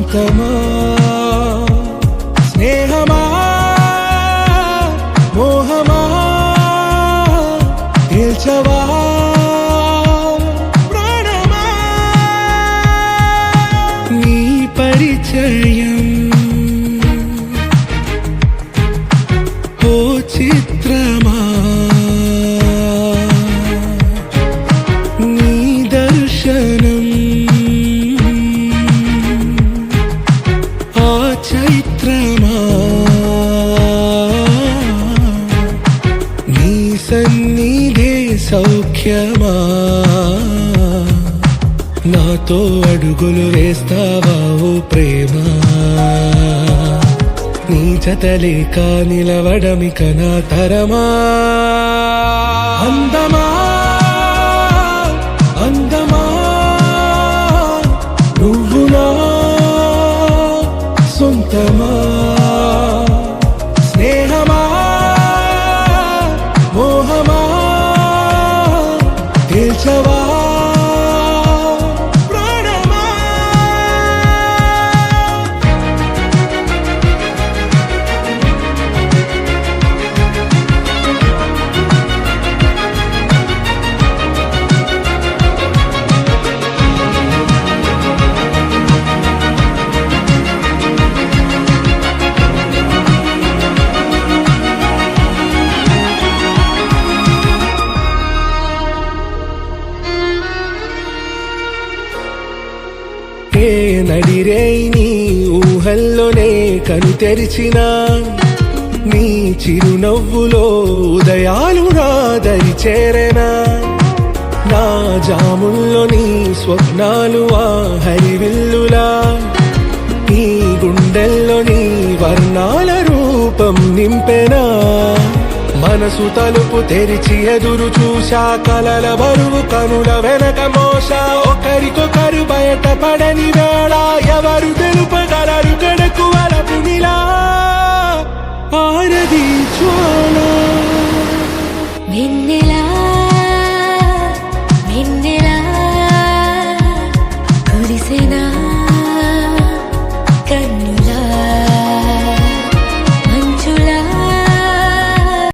సొంతమా స్నేహమా మోహమా తేల్చవా ప్రాణమా నీ పరిచయం ఓ చిత్రమా నీ దర్శనం ఆ చైత్రమా నీ సన్నిధే సౌఖ్యమా నాతో అడుగులు వేస్తావా ఓ ప్రేమ నీ జతలేక నిలవడమిక నా తరమా అందమా అందమా నువ్వు నా సొంతమా స్నేహమా మోహమా తేల్చవా ఏ నడిరే నీ ఊహల్లోనే కను తెరిచిన నీ చిరునవ్వులో ఉదయాలు నా దరి చేరెనా నా జాముల్లో నీ స్వప్నాలు ఆ హరివిల్లులా నీ గుండెల్లో నీ వర్ణాల రూపం నింపెనా మనసు తలుపు తెరిచి ఎదురు చూశా కలల బరువు కనుల వెనక మోసా ఒకరికొకరు బయట పడని వేళ ఎవరు తెలుపగలరు గడకు వలపు నిలా ఆరది జ్వాల వెన్నెలా